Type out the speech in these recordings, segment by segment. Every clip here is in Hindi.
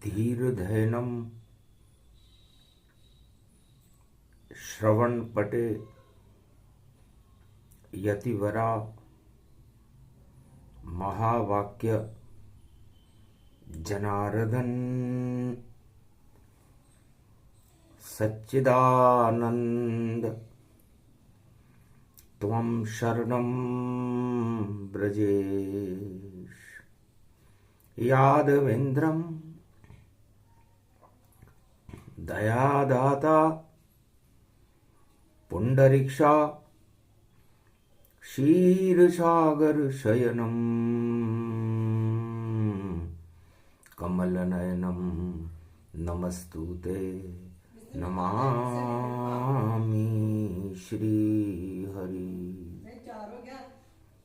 धीर्धैनं श्रवणपटे यतिवरा महावाक्य जनार्दन सच्चिदानंद त्वं शरणं ब्रजेश। यादवेन्द्रं दयादाता पुंडरीक्षा क्षीरसागर शयनं कमलनयनं नमस्तुते नमामि श्रीहरि।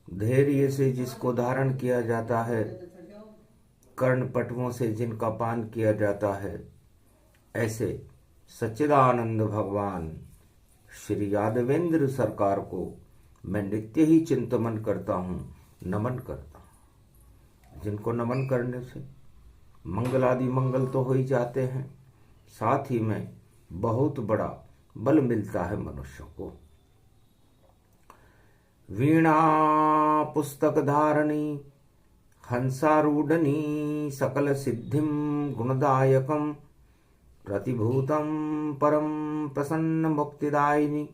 धैर्य से जिसको धारण किया जाता है, कर्णपटुओं से जिनका पान किया जाता है, ऐसे सच्चिदानंद भगवान श्री यादवेंद्र सरकार को मैं नित्य ही चिंतन करता हूँ, नमन करता हूँ। जिनको नमन करने से मंगल आदि मंगल तो हो ही जाते हैं, साथ ही में बहुत बड़ा बल मिलता है मनुष्य को। वीणा पुस्तक धारणी हंसारूढ़नी सकल सिद्धिम गुणदायकम प्रतिभूतम परम प्रसन्न मुक्तिदायिनी।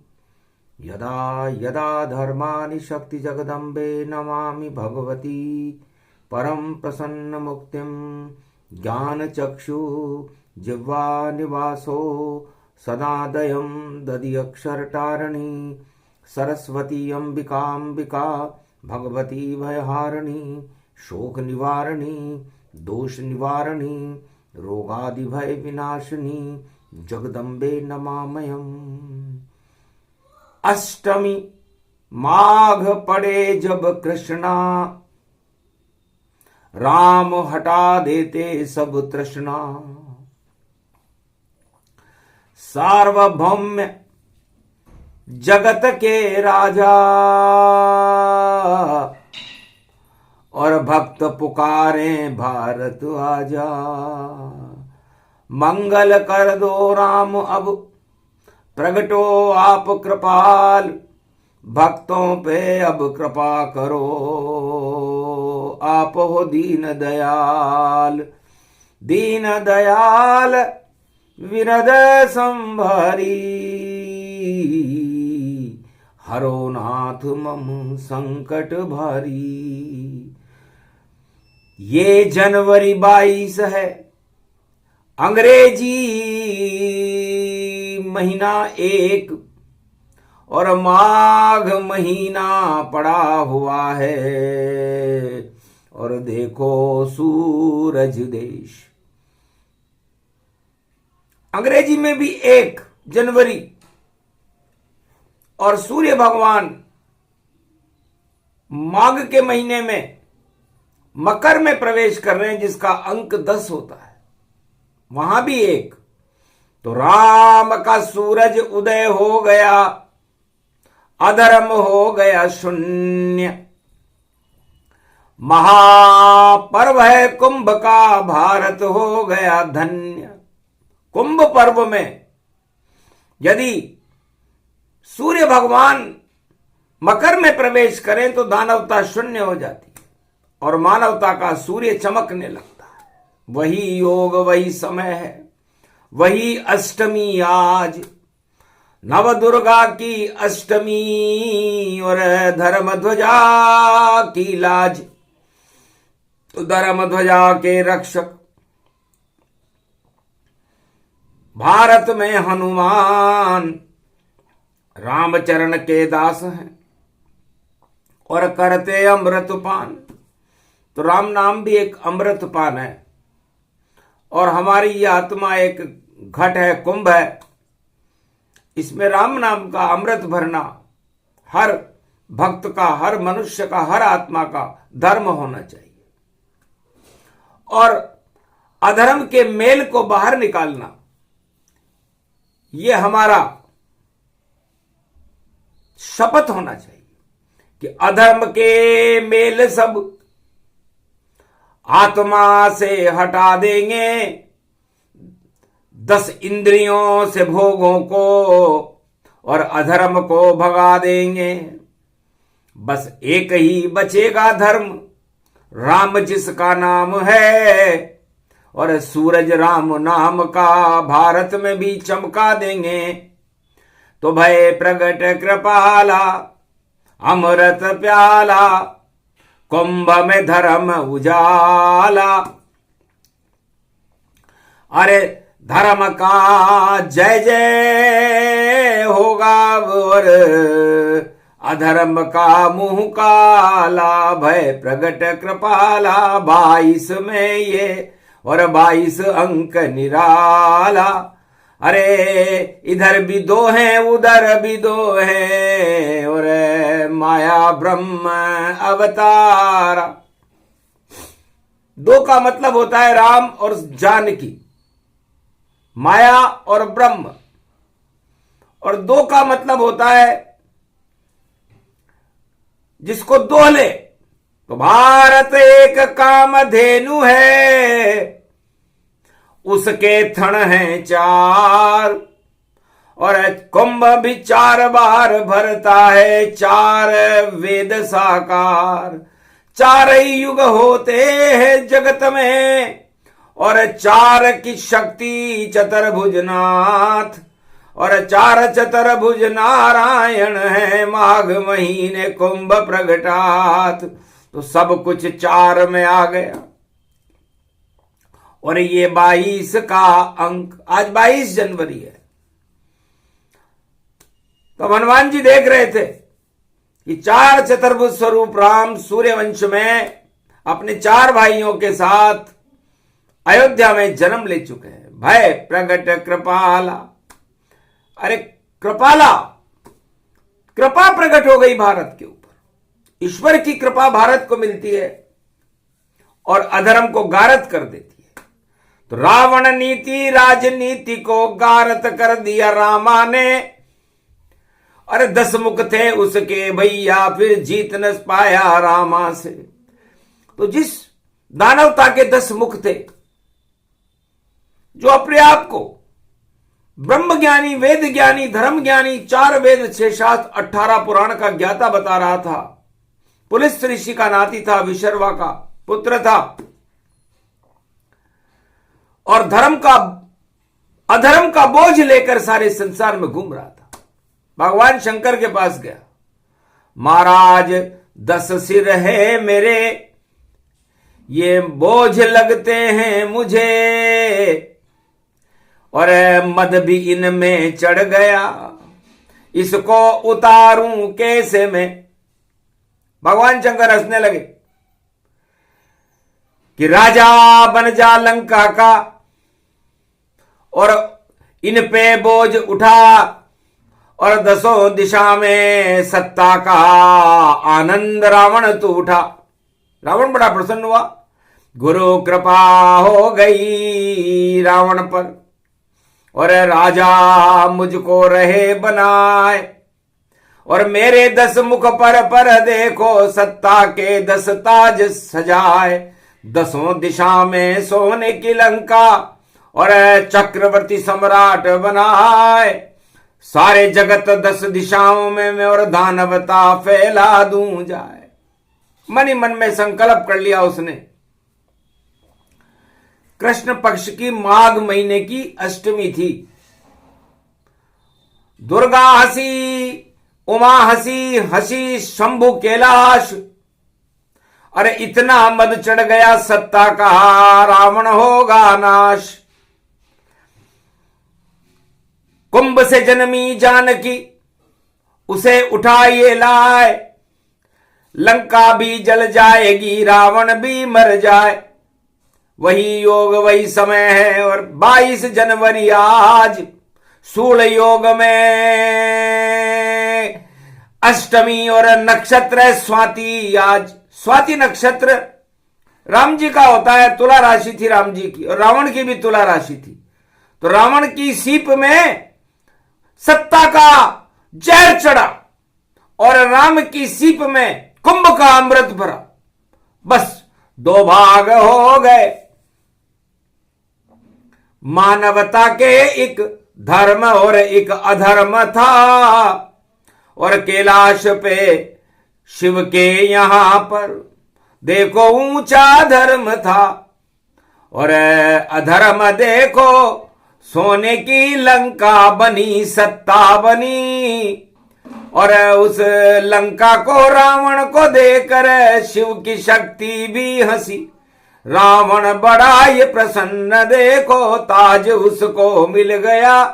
यदा यदा धर्मानि शक्ति जगदम्बे नमामि भगवती परम प्रसन्न मुक्तिम। ज्ञान चक्षु जिह्वा निवासो सदादयं दधि अक्षरटारिणी। सरस्वती अंबिका भगवती भयहारिणी। शोक निवारिणी दोष निवारिणी रोगादि भय विनाशिनी जगदम्बे नमामयम्। अष्टमी माघ पड़े जब कृष्णा, राम हटा देते सब तृष्णा। सार्वभौम्य जगत के राजा, और भक्त पुकारे भारत आजा। मंगल कर दो राम अब प्रगटो आप कृपाल। भक्तों पे अब कृपा करो आप हो दीन दयाल। दीन दयाल विरद संभारी। हरो नाथ मम संकट भारी। ये जनवरी 22 है, अंग्रेजी महीना 1, और माघ महीना पड़ा हुआ है। और देखो सूरज देश, अंग्रेजी में भी 1 जनवरी, और सूर्य भगवान माघ के महीने में मकर में प्रवेश कर रहे हैं, जिसका अंक 10 होता है, वहां भी 1। तो राम का सूरज उदय हो गया, अधर्म हो गया शून्य। महापर्व है कुंभ का, भारत हो गया धन्य। कुंभ पर्व में यदि सूर्य भगवान मकर में प्रवेश करें तो दानवता शून्य हो जाती है और मानवता का सूर्य चमकने लगता है। वही योग, वही समय है, वही अष्टमी आज। नव दुर्गा की अष्टमी और धर्म ध्वजा की लाज। तो धर्म ध्वजा के रक्षक भारत में हनुमान रामचरण के दास हैं और करते अमृतपान। तो राम नाम भी एक अमृतपान है, और हमारी ये आत्मा एक घट है, कुंभ है। इसमें राम नाम का अमृत भरना हर भक्त का, हर मनुष्य का, हर आत्मा का धर्म होना चाहिए। और अधर्म के मेल को बाहर निकालना, ये हमारा शपथ होना चाहिए कि अधर्म के मेल सब आत्मा से हटा देंगे 10 इंद्रियों से भोगों को और अधर्म को भगा देंगे। बस एक ही बचेगा धर्म, राम जिसका नाम है, और सूरज राम नाम का भारत में भी चमका देंगे। तो भय प्रगट कृपाला अमृत प्याला, कुंभ में धर्म उजाला। अरे धर्म का जय जय होगा और अधर्म का मुंह काला। भय प्रगट कृपाला 22 में ये और 22 अंक निराला। अरे इधर भी 2 हैं उधर भी 2 हैं, और माया ब्रह्म अवतारा। 2 का मतलब होता है राम और जानकी, माया और ब्रह्म। और 2 का मतलब होता है जिसको दोहले, तो भारत एक कामधेनु है, उसके थन हैं 4, और कुंभ भी 4 बार भरता है, 4 वेद साकार। 4 ही युग होते हैं जगत में, और 4 की शक्ति चतुर्भुजनाथ, और 4 चतुर्भुज नारायण है, माघ महीने कुंभ प्रगटात। तो सब कुछ 4 में आ गया। और ये 22 का अंक, आज 22 जनवरी है। तो हनुमान जी देख रहे थे कि 4 चतुर्भुज स्वरूप राम सूर्यवंश में अपने 4 भाइयों के साथ अयोध्या में जन्म ले चुके हैं। भय प्रगट कृपाला, अरे कृपाला, कृपा प्रकट हो गई भारत के ऊपर। ईश्वर की कृपा भारत को मिलती है और अधर्म को गारत कर देती है। तो रावण नीति राजनीति को गारत कर दिया रामा ने। अरे 10 मुख थे उसके भैया, फिर जीत न पाया रामा से। तो जिस दानवता के 10 मुख थे, जो अपने आप को ब्रह्म ज्ञानी, वेद ज्ञानी, धर्म ज्ञानी, 4 वेद 6 शास्त्र 18 पुराण का ज्ञाता बता रहा था, पुलिस ऋषि का नाती था, विशर्वा का पुत्र था, और धर्म का अधर्म का बोझ लेकर सारे संसार में घूम रहा था। भगवान शंकर के पास गया, महाराज 10 सिर है मेरे, ये बोझ लगते हैं मुझे, और मद भी इनमें चढ़ गया, इसको उतारूं कैसे मैं। भगवान शंकर हंसने लगे कि राजा बन जा लंका का, और इन पे बोझ उठा, और 10 दिशा में सत्ता का आनंद रावण तू उठा। रावण बड़ा प्रसन्न हुआ, गुरु कृपा हो गई रावण पर, और राजा मुझको रहे बनाए, और मेरे 10 मुख पर देखो सत्ता के 10 ताज सजाए। 10 दिशा में सोने की लंका, और चक्रवर्ती सम्राट बनाए। सारे जगत 10 दिशाओं में मैं और दानवता फैला दूं जाए। मन ही मन में संकल्प कर लिया उसने। कृष्ण पक्ष की माघ महीने की अष्टमी थी। दुर्गा हसी, उमा हसी, हसी शंभु कैलाश। अरे इतना मद चढ़ गया सत्ता का, रावण होगा नाश। कुंभ से जन्मी जानकी, उसे उठाइए लाए, लंका भी जल जाएगी, रावण भी मर जाए। वही योग वही समय है, और 22 जनवरी आज सूल योग में अष्टमी, और नक्षत्र है स्वाति। आज स्वाति नक्षत्र राम जी का होता है। तुला राशि थी राम जी की, और रावण की भी तुला राशि थी। तो रावण की सीप में सत्ता का जहर चढ़ा, और राम की सीप में कुंभ का अमृत भरा। बस दो भाग हो गए। मानवता के एक धर्म और एक अधर्म था, और कैलाश पे शिव के यहां पर देखो ऊंचा धर्म था, और अधर्म देखो सोने की लंका बनी, सत्ता बनी। और उस लंका को रावण को देकर शिव की शक्ति भी हंसी। रावण बड़ा ये प्रसन्न, देखो ताज उसको मिल गया।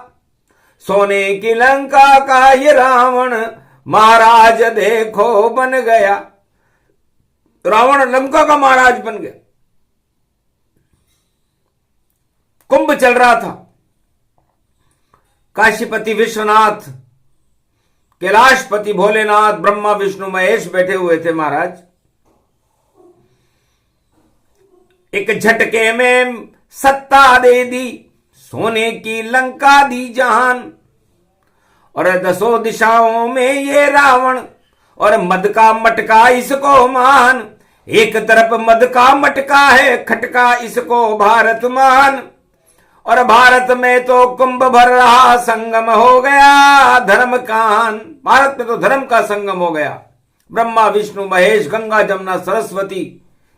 सोने की लंका का ये रावण महाराज देखो बन गया। रावण लंका का महाराज बन गया। कुंभ चल रहा था। काशीपति विश्वनाथ, कैलाशपति भोलेनाथ, ब्रह्मा विष्णु महेश बैठे हुए थे महाराज। एक झटके में सत्ता दे दी, सोने की लंका दी जहान। और दसों दिशाओं में ये रावण, और मद का मटका इसको मान। एक तरफ मद का मटका है, खटका इसको भारत मान। और भारत में तो कुंभ भर रहा, संगम हो गया धर्म कान। भारत में तो धर्म का संगम हो गया। ब्रह्मा विष्णु महेश, गंगा जमुना सरस्वती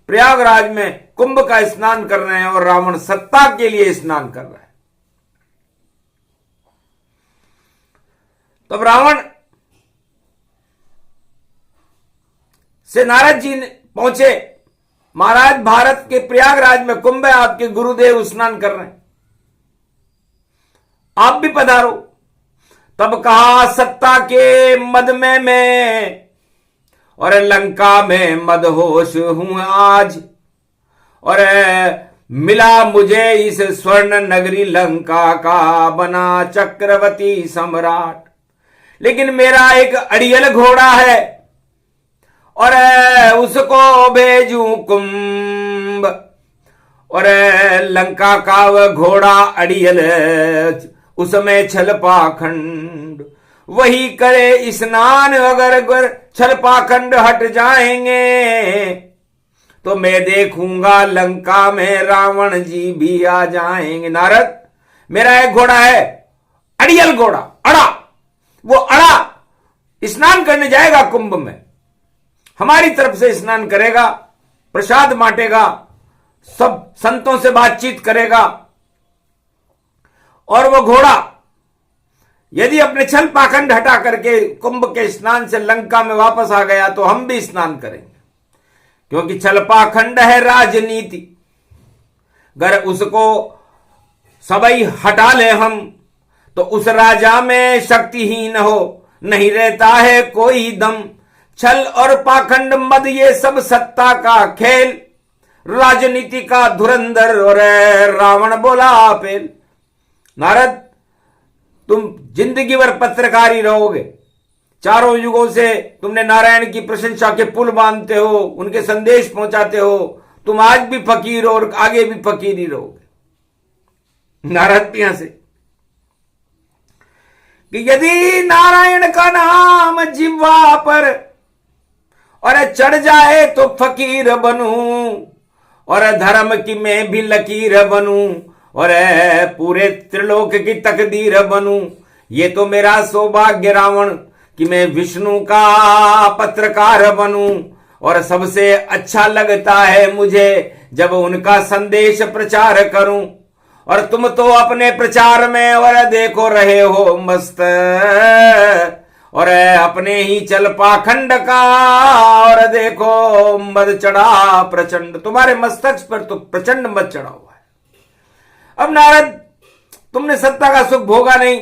प्रयागराज में कुंभ का स्नान कर रहे हैं, और रावण सत्ता के लिए स्नान कर रहा है। तब रावण से नारद जी पहुंचे, महाराज भारत के प्रयागराज में कुंभ है, आपके गुरुदेव स्नान कर रहे हैं, आप भी पधारो। तब कहा सत्ता के मद में मैं, और लंका में मदहोश हूं आज। और मिला मुझे इस स्वर्ण नगरी लंका का बना चक्रवर्ती सम्राट। लेकिन मेरा एक अड़ियल घोड़ा है, और उसको भेजूं कुंभ। और लंका का वह घोड़ा अड़ियल, उसमें छल पाखंड वही करे स्नान। अगर छल पाखंड हट जाएंगे, तो मैं देखूंगा लंका में रावण जी भी आ जाएंगे। नारद, मेरा एक घोड़ा है, अड़ियल घोड़ा, अड़ा। वो अड़ा स्नान करने जाएगा कुंभ में, हमारी तरफ से स्नान करेगा, प्रसाद बांटेगा, सब संतों से बातचीत करेगा। और वो घोड़ा यदि अपने छल पाखंड हटा करके कुंभ के स्नान से लंका में वापस आ गया, तो हम भी स्नान करेंगे, क्योंकि छल पाखंड है राजनीति। अगर उसको सबई हटा ले हम, तो उस राजा में शक्तिहीन हो नहीं रहता है कोई दम। छल और पाखंड मद ये सब सत्ता का खेल, राजनीति का धुरंधर और रावण बोला आपेल। नारद, तुम जिंदगी भर पत्रकारी रहोगे, चारों युगों से तुमने नारायण की प्रशंसा के पुल बांधते हो, उनके संदेश पहुंचाते हो। तुम आज भी फकीर हो और आगे भी फकीर ही रहोगे। नारद यहां से कि यदि नारायण का नाम जिह्वा पर और चढ़ जाए तो फकीर बनूं, और धर्म की मैं भी लकीर बनूं, और पूरे त्रिलोक की तकदीर बनूं। ये तो मेरा सौभाग्य रावण कि मैं विष्णु का पत्रकार बनूं। और सबसे अच्छा लगता है मुझे जब उनका संदेश प्रचार करूं। और तुम तो अपने प्रचार में और देखो रहे हो मस्त, और अपने ही चल पाखंड का और देखो मद चढ़ा प्रचंड। तुम्हारे मस्तक पर तो प्रचंड मद चढ़ा हुआ है। अब नारद, तुमने सत्ता का सुख भोगा नहीं,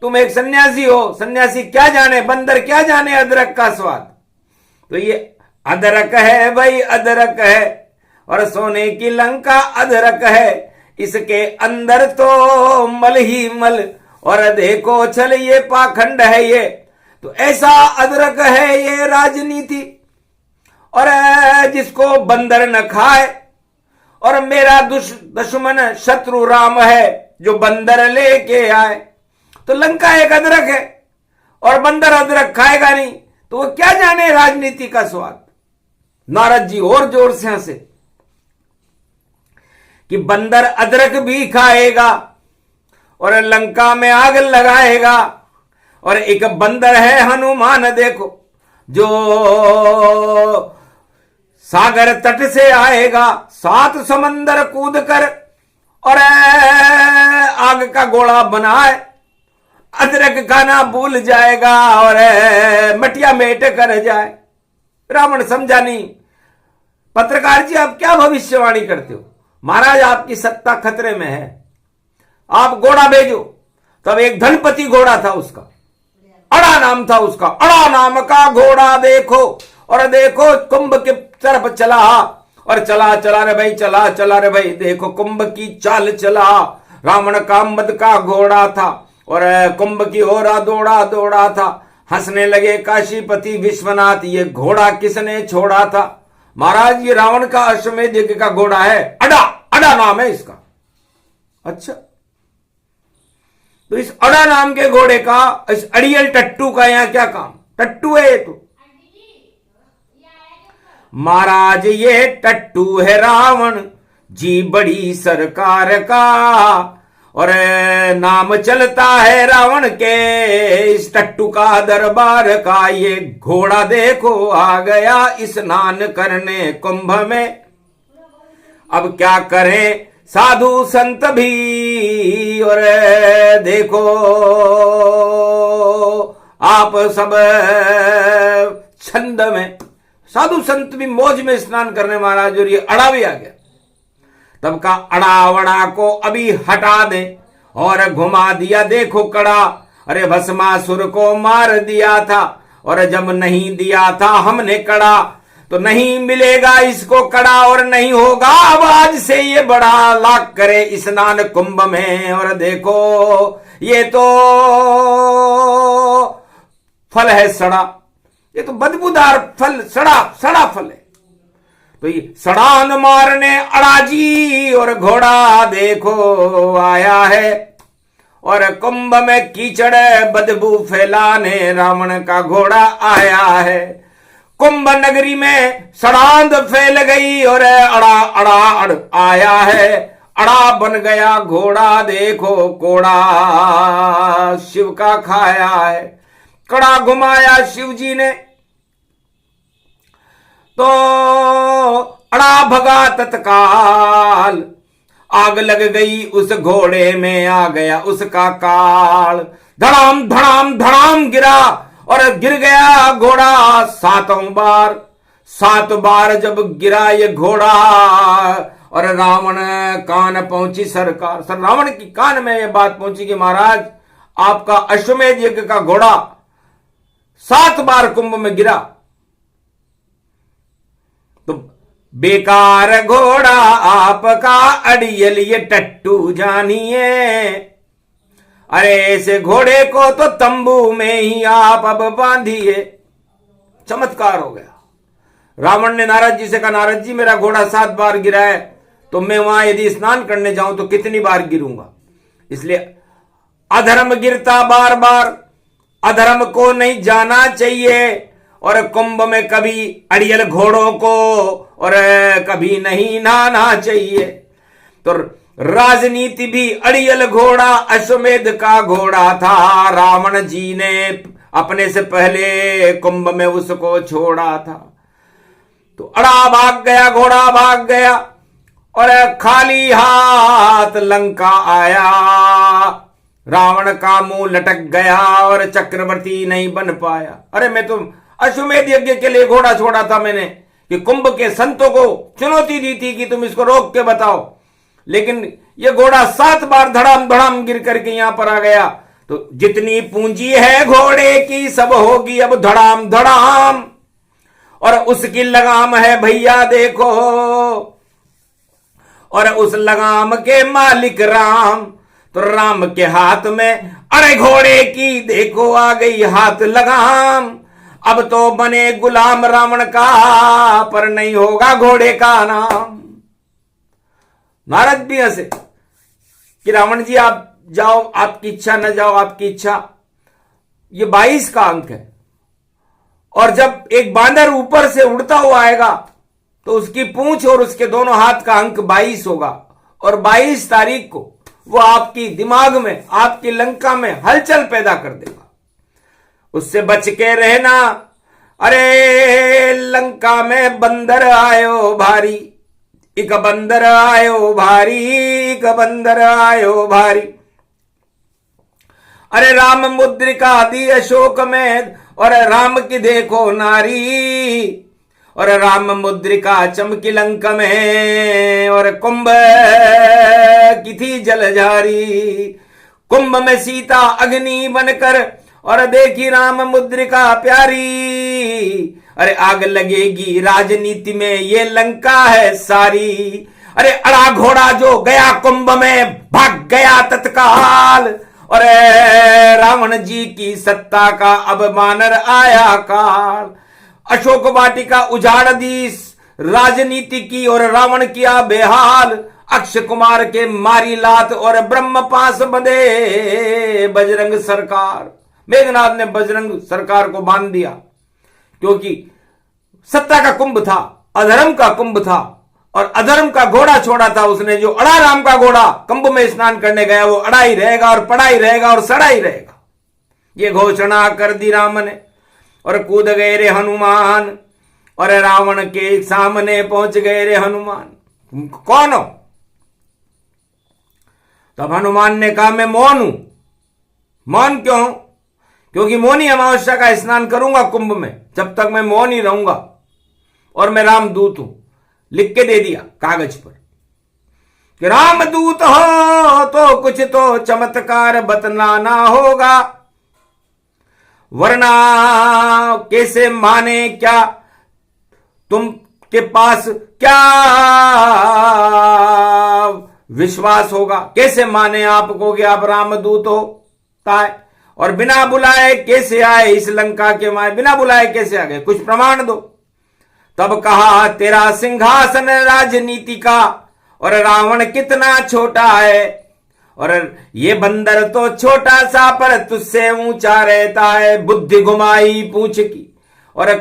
तुम एक सन्यासी हो। सन्यासी क्या जाने, बंदर क्या जाने अदरक का स्वाद। तो ये अदरक है भाई, अदरक है, और सोने की लंका अदरक है। इसके अंदर तो मल ही मल, और देखो छल ये पाखंड है ये। तो ऐसा अदरक है ये राजनीति, और जिसको बंदर न खाए। और मेरा दुश्मन शत्रु राम है जो बंदर लेके आए। तो लंका एक अदरक है, और बंदर अदरक खाएगा नहीं, तो वो क्या जाने राजनीति का स्वाद। नारद जी और जोर से हंसे। कि बंदर अदरक भी खाएगा और लंका में आग लगाएगा। और एक बंदर है हनुमान देखो, जो सागर तट से आएगा, 7 समंदर कूद कर और आग का गोला बनाए, अदरक खाना भूल जाएगा और मटिया मेट कर जाए। रावण समझा नहीं। पत्रकार जी, आप क्या भविष्यवाणी करते हो? महाराज, आपकी सत्ता खतरे में है, आप घोड़ा भेजो। तब एक धनपति घोड़ा था उसका, अड़ा नाम था उसका। अड़ा नाम का घोड़ा देखो, और देखो कुंभ के तरफ चला, और चला चला रे भाई, चला चला रे भाई, देखो कुंभ की चाल चला। रावण का मद का घोड़ा था और कुंभ की ओर दौड़ा दौड़ा था। हंसने लगे काशीपति विश्वनाथ, ये घोड़ा किसने छोड़ा था? महाराज, ये रावण का अश्वमेध यज्ञ का घोड़ा है, अड़ा, अड़ा नाम है इसका। अच्छा, तो इस अड़ा नाम के घोड़े का, इस अड़ियल टट्टू का यहां क्या काम? टट्टू है ये तो। महाराज, ये टट्टू है रावण जी बड़ी सरकार का, और नाम चलता है रावण के इस टट्टू का दरबार का। ये घोड़ा देखो आ गया स्नान करने कुंभ में। अब क्या करें साधु संत भी, और देखो आप सब छंद में, साधु संत भी मौज में स्नान करने महाराज, और ये अड़ा भी आ गया। तब का अड़ावड़ा को अभी हटा दे और घुमा दिया देखो कड़ा। अरे भस्मासुर को मार दिया था, और जब नहीं दिया था हमने कड़ा, तो नहीं मिलेगा इसको कड़ा और नहीं होगा अब आज से ये बड़ा। लाख करे स्नान कुंभ में, और देखो ये तो फल है सड़ा, ये तो बदबूदार फल, सड़ा सड़ा फल है। तो ये सड़ान मारने अड़ाजी, और घोड़ा देखो आया है, और कुंभ में कीचड़ बदबू फैलाने रावण का घोड़ा आया है। कुंभ नगरी में सड़ांध फैल गई, और अड़ा अड़ा अड़ आया है, अड़ा बन गया घोड़ा देखो कोड़ा शिव का खाया है। कड़ा घुमाया शिव जी ने, तो अड़ा भगा तत्काल, आग लग गई उस घोड़े में, आ गया उसका काल। धड़ाम धड़ाम धड़ाम गिरा, और गिर गया घोड़ा 7 बार। 7 बार जब गिरा ये घोड़ा, और रावण कान पहुंची सरकार। सर रावण की कान में यह बात पहुंची कि महाराज, आपका अश्वमेध यज्ञ का घोड़ा 7 बार कुंभ में गिरा। तो बेकार घोड़ा आपका अड़ियल ये टट्टू जानिए, अरे ऐसे घोड़े को तो तंबू में ही आप अब बांधिए। चमत्कार हो गया। रावण ने नारद जी से कहा, नारद जी मेरा घोड़ा 7 बार गिरा है, तो मैं वहां यदि स्नान करने जाऊं तो कितनी बार गिरूंगा? इसलिए अधर्म गिरता बार बार, अधर्म को नहीं जाना चाहिए। और कुंभ में कभी अड़ियल घोड़ों को और कभी नहीं नहाना चाहिए। तो राजनीति भी अड़ियल घोड़ा अश्वमेध का घोड़ा था। रावण जी ने अपने से पहले कुंभ में उसको छोड़ा था। तो अड़ा भाग गया, घोड़ा भाग गया, और खाली हाथ लंका आया। रावण का मुंह लटक गया और चक्रवर्ती नहीं बन पाया। अरे मैं तो अश्वमेध यज्ञ के लिए घोड़ा छोड़ा था मैंने, कि कुंभ के संतों को चुनौती दी थी कि तुम इसको रोक के बताओ, लेकिन ये घोड़ा 7 बार धड़ाम धड़ाम गिर करके यहां पर आ गया। तो जितनी पूंजी है घोड़े की सब होगी अब धड़ाम धड़ाम, और उसकी लगाम है भैया देखो, और उस लगाम के मालिक राम। तो राम के हाथ में अरे घोड़े की देखो आ गई हाथ लगाम। अब तो बने गुलाम रावण का, पर नहीं होगा घोड़े का नाम। नारद भी हंसे कि रावण जी आप जाओ, आपकी इच्छा, न जाओ आपकी इच्छा। ये 22 का अंक है, और जब एक बांदर ऊपर से उड़ता हुआ आएगा तो उसकी पूंछ और उसके दोनों हाथ का अंक 22 होगा, और 22 तारीख को वो आपकी दिमाग में, आपकी लंका में हलचल पैदा कर देगा। उससे बच के रहना। अरे लंका में बंदर आयो भारी, एक बंदर आयो भारी, एक बंदर आयो भारी। अरे राम मुद्रिका दी अशोक में, और राम की देखो नारी, और राम मुद्रिका चमकी लंक में, और कुंभ की थी जलझारी। कुंभ में सीता अग्नि बनकर, और देखी राम मुद्रिका प्यारी। अरे आग लगेगी राजनीति में, ये लंका है सारी। अरे अड़ा घोड़ा जो गया कुंभ में, भाग गया तत्काल। और रावण जी की सत्ता का अब मानर आया काल। अशोक वाटिका उजाड़ दी राजनीति की, और रावण किया बेहाल। अक्षय कुमार के मारी लात, और ब्रह्म पास बंधे बजरंग सरकार। मेघनाथ ने बजरंग सरकार को बांध दिया, क्योंकि सत्ता का कुंभ था, अधर्म का कुंभ था, और अधर्म का घोड़ा छोड़ा था उसने। जो अड़ा राम का घोड़ा कुंभ में स्नान करने गया, वो अड़ा ही रहेगा, और पड़ा ही रहेगा, और सड़ा ही रहेगा। ये घोषणा कर दी राम ने, और कूद गए रे हनुमान, और रावण के सामने पहुंच गए रे हनुमान। कौन हो? तब हनुमान ने कहा, मैं मौन हूं। मौन क्यों? क्योंकि मौनी अमावस्या का स्नान करूंगा कुंभ में, जब तक मैं मौन ही रहूंगा, और मैं रामदूत हूं। लिख के दे दिया कागज पर कि रामदूत हो तो कुछ तो चमत्कार बतलाना होगा, वरना कैसे माने क्या तुम के पास क्या विश्वास होगा। कैसे माने आपको कि आप रामदूत होता है, और बिना बुलाए कैसे आए इस लंका के माए, बिना बुलाए कैसे आ गए, कुछ प्रमाण दो। तब कहा, तेरा सिंहासन राजनीति का, और रावण कितना छोटा है, और ये बंदर तो छोटा सा पर तुझसे ऊंचा रहता है। बुद्धि घुमाई पूछ की, और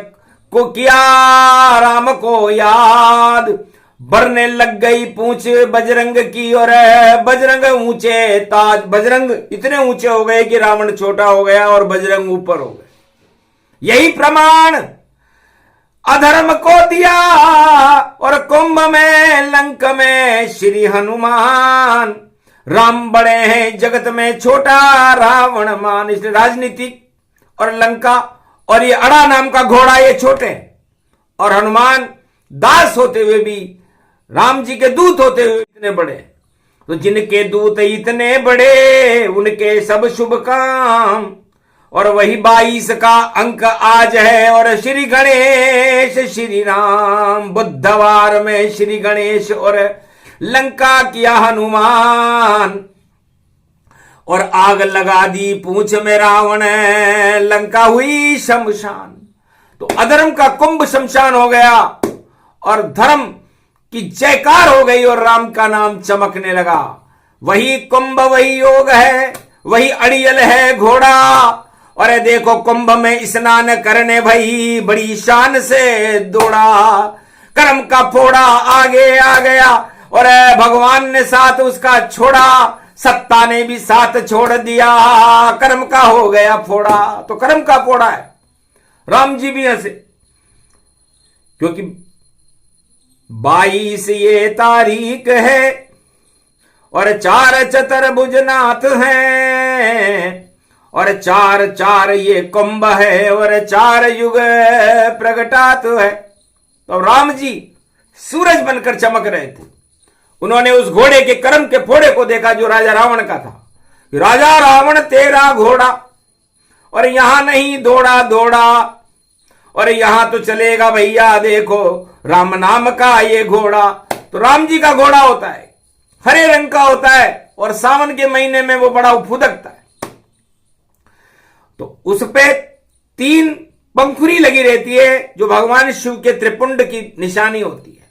को किया राम को याद, बढ़ने लग गई पूछ बजरंग की, और बजरंग ऊंचे ताज। बजरंग इतने ऊंचे हो गए कि रावण छोटा हो गया और बजरंग ऊपर हो गए। यही प्रमाण अधर्म को दिया, और कुंभ में लंक में श्री हनुमान। राम बड़े हैं जगत में, छोटा रावण मान। इसलिए राजनीतिक और लंका और ये अड़ा नाम का घोड़ा ये छोटे हैं, और हनुमान दास होते हुए भी, राम जी के दूत होते हुए इतने बड़े। तो जिनके दूत इतने बड़े, उनके सब शुभ काम। और वही 22 का अंक आज है, और श्री गणेश श्री राम। बुधवार में श्री गणेश, और लंका किया हनुमान। और आग लगा दी पूंछ में रावण, लंका हुई शमशान। तो अधर्म का कुंभ शमशान हो गया, और धर्म की जयकार हो गई, और राम का नाम चमकने लगा। वही कुंभ वही योग है, वही अड़ियल है घोड़ा। और देखो कुंभ में स्नान करने भाई बड़ी शान से दौड़ा। कर्म का फोड़ा आगे आ गया, और भगवान ने साथ उसका छोड़ा, सत्ता ने भी साथ छोड़ दिया। कर्म का हो गया फोड़ा, तो कर्म का फोड़ा है। राम जी भी हंसे, क्योंकि 22 ये तारीख है, और 4 चतुर्भुजनाथ हैं, और 4 4 ये कुंभ है, और 4 युग प्रगटात है। तो राम जी सूरज बनकर चमक रहे थे। उन्होंने उस घोड़े के कर्म के फोड़े को देखा जो राजा रावण का था। राजा रावण तेरा घोड़ा, और यहां नहीं दौड़ा दौड़ा, और यहां तो चलेगा भैया देखो राम नाम का ये घोड़ा। तो राम जी का घोड़ा होता है, हरे रंग का होता है, और सावन के महीने में वो बड़ा फुदकता है। तो उस पे 3 पंखुड़ी लगी रहती है, जो भगवान शिव के त्रिपुंड की निशानी होती है,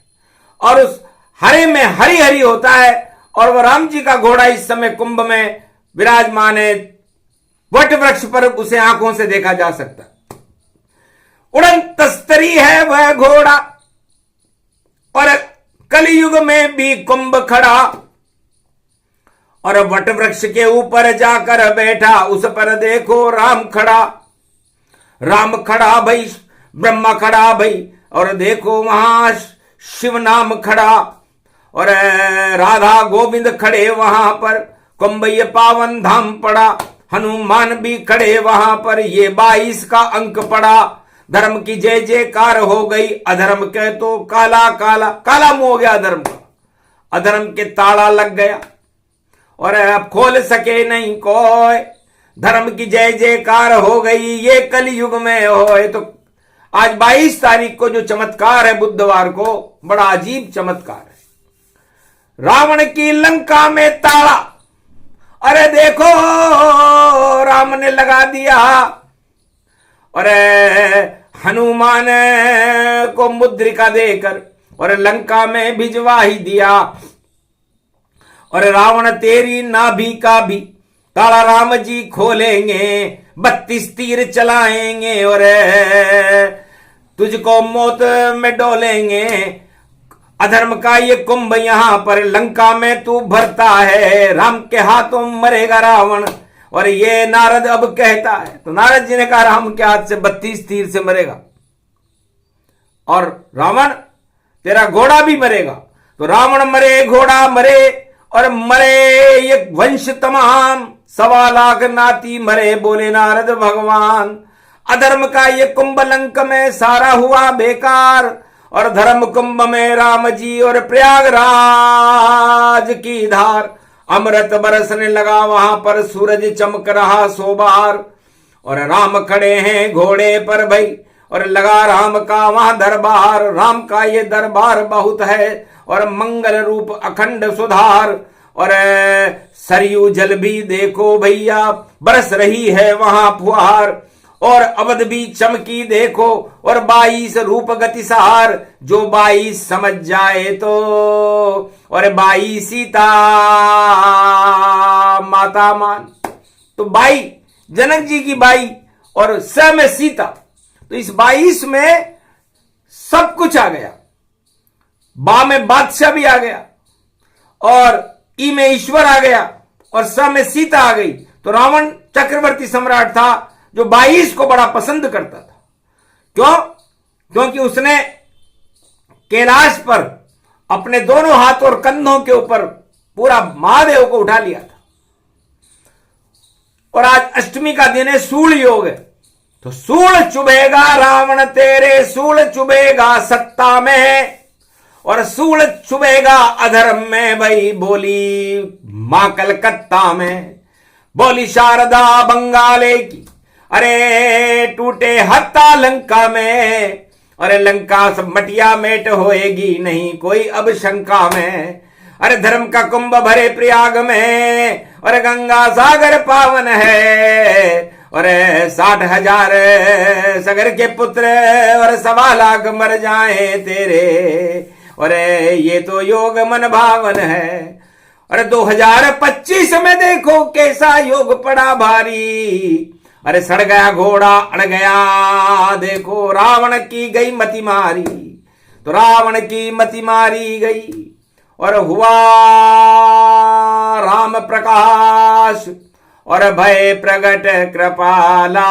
और उस हरे में हरी हरी होता है। और वह राम जी का घोड़ा इस समय कुंभ में विराजमान है। वट वृक्ष पर उसे आंखों से देखा जा सकता है। उड़न तस्तरी है वह घोड़ा, और कलयुग में भी कुंभ खड़ा। और वट वृक्ष के ऊपर जाकर बैठा, उस पर देखो राम खड़ा, राम खड़ा भई, ब्रह्मा खड़ा भई, और देखो वहां शिव नाम खड़ा, और राधा गोविंद खड़े वहां पर, कुंभ ये पावन धाम पड़ा, हनुमान भी खड़े वहां पर, ये 22 का अंक पड़ा। धर्म की जय जयकार हो गई, अधर्म के तो काला काला काला मुंह हो गया अधर्म का, अधर्म के ताला लग गया और अब खोल सके नहीं कोई। धर्म की जय जयकार हो गई, ये कलयुग में होए। तो आज 22 तारीख को जो चमत्कार है बुधवार को, बड़ा अजीब चमत्कार है। रावण की लंका में ताला, अरे देखो राम ने लगा दिया, और हनुमान को मुद्रिका देकर और लंका में भिजवा ही दिया। और रावण तेरी नाभि का भी ताला राम जी खोलेंगे, 32 तीर चलाएंगे और तुझको मौत में डोलेंगे। अधर्म का ये कुंभ यहां पर लंका में तू भरता है, राम के हाथों मरेगा रावण। और ये नारद अब कहता है, तो नारद जी ने कहा राम के हाथ से 32 तीर से मरेगा, और रावण तेरा घोड़ा भी मरेगा। तो रावण मरे, घोड़ा मरे, और मरे ये वंश तमाम, 1.25 लाख नाती मरे, बोले नारद भगवान। अधर्म का ये कुंभ लंक में सारा हुआ बेकार, और धर्म कुंभ में राम जी और प्रयागराज की धार, अमृत बरसने लगा वहां पर, सूरज चमक रहा 100 बार। और राम खड़े हैं घोड़े पर भई, और लगा राम का वहां दरबार। राम का ये दरबार बहुत है, और मंगल रूप अखंड सुधार। और सरयू जल भी देखो भैया, बरस रही है वहां फुहार। और अवध भी चमकी देखो, और 22 रूप गतिसार। जो 22 समझ जाए तो, और 22 सीता माता मान। तो 22 जनक जी की 22, और स में सीता, तो इस 22 में सब कुछ आ गया। बा में बादशाह भी आ गया, और ई में ईश्वर आ गया, और स में सीता आ गई। तो रावण चक्रवर्ती सम्राट था, जो 22 को बड़ा पसंद करता था। क्यों? क्योंकि उसने कैलाश पर अपने दोनों हाथ और कंधों के ऊपर पूरा महादेव को उठा लिया था। और आज अष्टमी का दिन है, सूल योग है। तो सूल चुभेगा रावण तेरे, सूल चुभेगा सत्ता में, और सूल चुभेगा अधर्म में। भाई बोली मां कलकत्ता में, बोली शारदा बंगाले की, अरे टूटे हत्ता लंका में। अरे लंका सब मटिया मेट होएगी, नहीं कोई अब शंका में। अरे धर्म का कुंभ भरे प्रयाग में, और गंगा सागर पावन है। और 60,000 सगर के पुत्र, और 1.25 लाख मर जाए तेरे। और ये तो योग मन भावन है। अरे 2025 में देखो कैसा योग पड़ा भारी। अरे सड़ गया घोड़ा, अड़ गया देखो, रावण की गई मति मारी। तो रावण की मति मारी गई, और हुआ राम प्रकाश, और भय प्रगट कृपाला,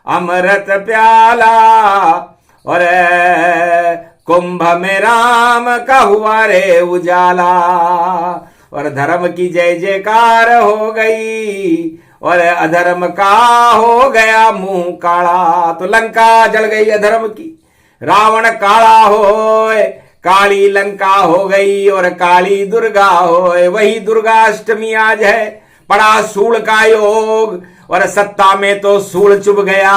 अमृत प्याला। और कुंभ में राम का हुआ रे उजाला, और धर्म की जय जयकार हो गई, और अधर्म का हो गया मुंह काला। तो लंका जल गई अधर्म की, रावण काला होए, काली लंका हो गई, और काली दुर्गा होए। वही दुर्गा अष्टमी आज है, पड़ा सूल का योग, और सत्ता में तो सूल चुभ गया,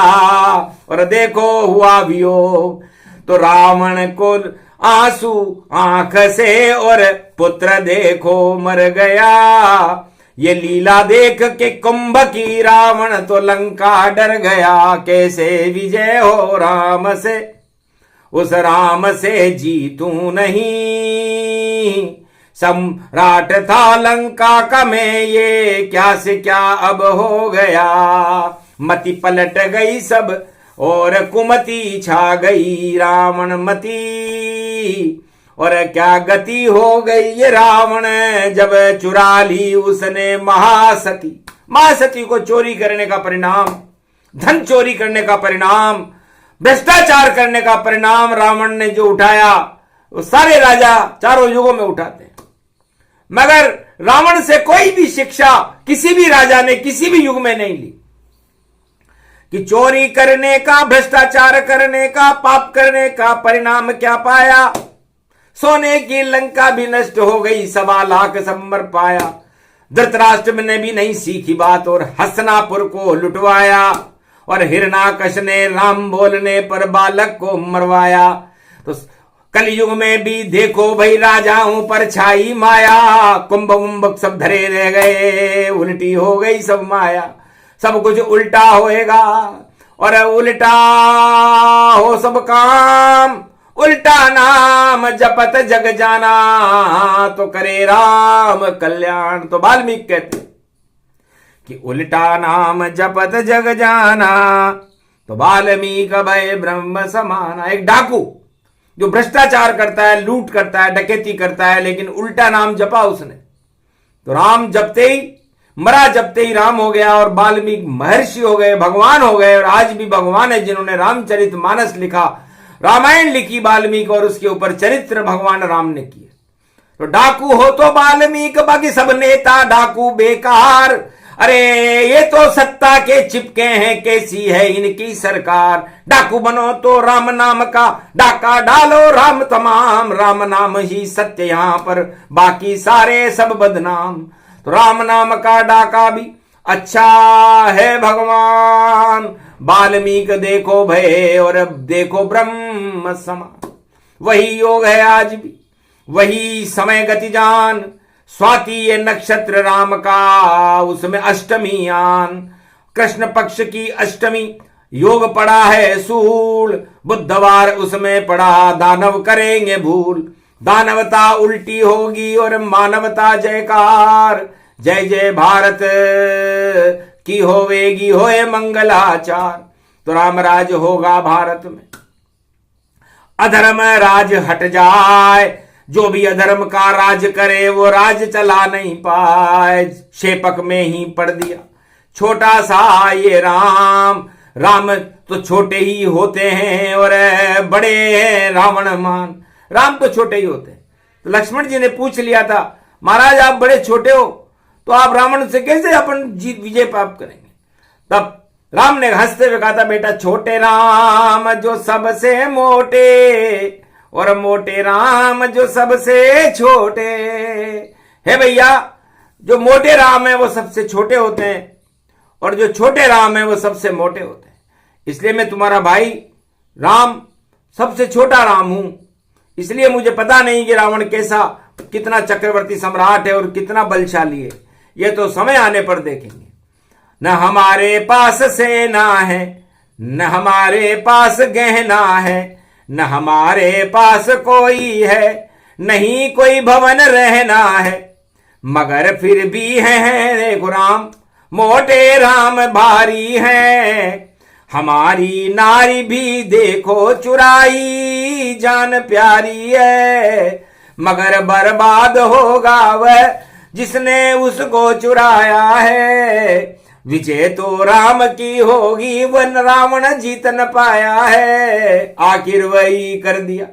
और देखो हुआ वियोग। तो रावण को आंसू आंख से, और पुत्र देखो मर गया। ये लीला देख के कुंभ की रावण तो लंका डर गया। कैसे विजय हो राम से, उस राम से जीतू नहीं। सम्राट था लंका का मैं, ये क्या से क्या अब हो गया। मति पलट गई सब, और कुमति छा गई रावण मती। और क्या गति हो गई ये रावण, जब चुरा ली उसने महासती। महासती को चोरी करने का परिणाम, धन चोरी करने का परिणाम, भ्रष्टाचार करने का परिणाम रावण ने जो उठाया वो सारे राजा चारों युगों में उठाते हैं, मगर रावण से कोई भी शिक्षा किसी भी राजा ने किसी भी युग में नहीं ली कि चोरी करने का, भ्रष्टाचार करने का, पाप करने का परिणाम क्या पाया। सोने की लंका भी नष्ट हो गई, 1.25 सब मर पाया। धृतराष्ट्र ने भी नहीं सीखी बात और हसनापुर को लुटवाया, और हिरणाकश ने राम बोलने पर बालक को मरवाया। तो कलयुग में भी देखो भाई राजाओं पर छाई माया, कुंभ कुंभ सब धरे रह गए, उल्टी हो गई सब माया। सब कुछ उल्टा होएगा और उल्टा हो सब काम, उल्टा नाम जपत जग जाना, तो करे राम कल्याण। तो वाल्मीकि कहते कि उल्टा नाम जपत जग जाना, तो वाल्मीकि भय ब्रह्म समाना। एक डाकू जो भ्रष्टाचार करता है, लूट करता है, डकैती करता है, लेकिन उल्टा नाम जपा उसने, तो राम जपते ही मरा, जपते ही राम हो गया और वाल्मीकि महर्षि हो गए, भगवान हो गए। और आज भी भगवान है जिन्होंने रामचरितमानस लिखा, रामायण लिखी वाल्मीकि, और उसके ऊपर चरित्र भगवान राम ने किए। तो डाकू हो तो वाल्मीकि, बाकी सब नेता डाकू बेकार। अरे ये तो सत्ता के चिपके हैं, कैसी है इनकी सरकार। डाकू बनो तो राम नाम का डाका डालो, राम तमाम, राम नाम ही सत्य यहां पर, बाकी सारे सब बदनाम। तो राम नाम का डाका भी अच्छा है भगवान। वाल्मीकि देखो भय और अब देखो ब्रह्म समान। वही योग है आज भी, वही समय गति जान। स्वाति ये नक्षत्र राम का, उसमें अष्टमी आन, कृष्ण पक्ष की अष्टमी। योग पड़ा है सूल, बुधवार उसमें पड़ा, दानव करेंगे भूल। दानवता उल्टी होगी और मानवता जयकार। जय जय भारत की होवेगी होए मंगलाचार। तो राम राज होगा भारत में, अधर्म राज हट जाए। जो भी अधर्म का राज करे वो राज चला नहीं पाए। शेपक में ही पड़ दिया छोटा सा ये राम। राम तो छोटे ही होते हैं और बड़े हैं रावण मान। राम तो छोटे ही होते हैं। तो लक्ष्मण जी ने पूछ लिया था, महाराज आप बड़े छोटे हो, तो आप रावण से कैसे अपन जीत विजय प्राप्त करेंगे। तब राम ने हंसते हुए कहा था, बेटा छोटे राम जो सबसे मोटे, और मोटे राम जो सबसे छोटे। है भैया, जो मोटे राम है वो सबसे छोटे होते हैं, और जो छोटे राम है वो सबसे मोटे होते हैं। इसलिए मैं तुम्हारा भाई राम सबसे छोटा राम हूं। इसलिए मुझे पता नहीं कि रावण कैसा, कितना चक्रवर्ती सम्राट है और कितना बलशाली है। ये तो समय आने पर देखेंगे। न हमारे पास सेना है, न हमारे पास गहना है, न हमारे पास कोई है, नहीं कोई भवन रहना है, मगर फिर भी है राम मोटे राम भारी है। हमारी नारी भी देखो चुराई, जान प्यारी है, मगर बर्बाद होगा वह जिसने उसको चुराया है। विजय तो राम की होगी, वन रावण जीत न पाया है। आखिर वही कर दिया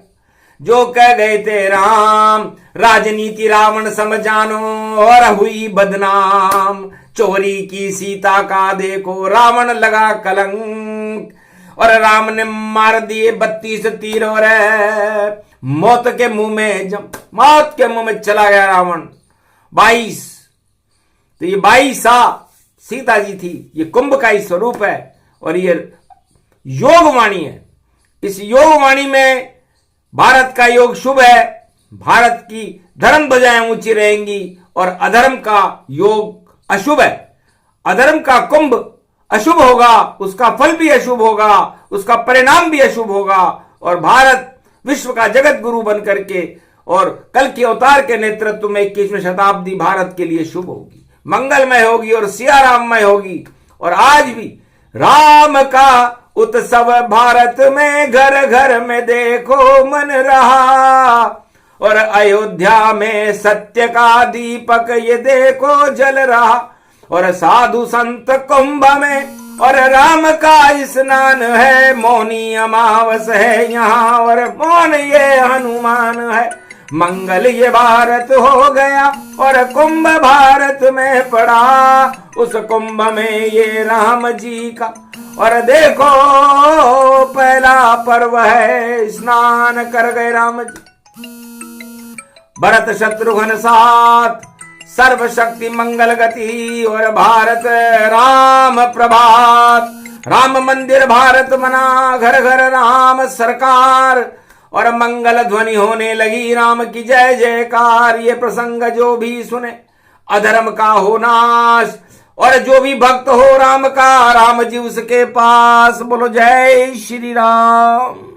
जो कह गए थे राम, राजनीति रावण समझानो और हुई बदनाम। चोरी की सीता का देखो रावण लगा कलंक, और राम ने मार दिए 32 तीर, और मौत के मुंह में चला गया रावण। 22, तो ये 22 सीता जी थी। ये कुंभ का ही स्वरूप है और ये योगवाणी है। इस योगवाणी में भारत का योग शुभ है, भारत की धर्म ध्वजाएं ऊंची रहेंगी, और अधर्म का योग अशुभ है। अधर्म का कुंभ अशुभ होगा, उसका फल भी अशुभ होगा, उसका परिणाम भी अशुभ होगा, और भारत विश्व का जगत गुरु बन करके और कल के अवतार के नेतृत्व में 21वीं शताब्दी भारत के लिए शुभ होगी, मंगलमय होगी और सियाराममय होगी। और आज भी राम का उत्सव भारत में घर घर में देखो मन रहा, और अयोध्या में सत्य का दीपक ये देखो जल रहा, और साधु संत कुंभ में और राम का स्नान है। मौनी अमावस है यहाँ और मौन ये हनुमान है। मंगल ये भारत हो गया और कुंभ भारत में पड़ा, उस कुंभ में ये राम जी का और देखो पहला पर्व है, स्नान कर गए राम जी। भरत शत्रुघ्न साथ सर्व शक्ति मंगल गति और भारत राम प्रभात। राम मंदिर भारत मना, घर घर राम सरकार, और मंगल ध्वनि होने लगी राम की जय जयकार। ये प्रसंग जो भी सुने अधर्म का हो नाश, और जो भी भक्त हो राम का, राम जी उसके पास। बोलो जय श्री राम।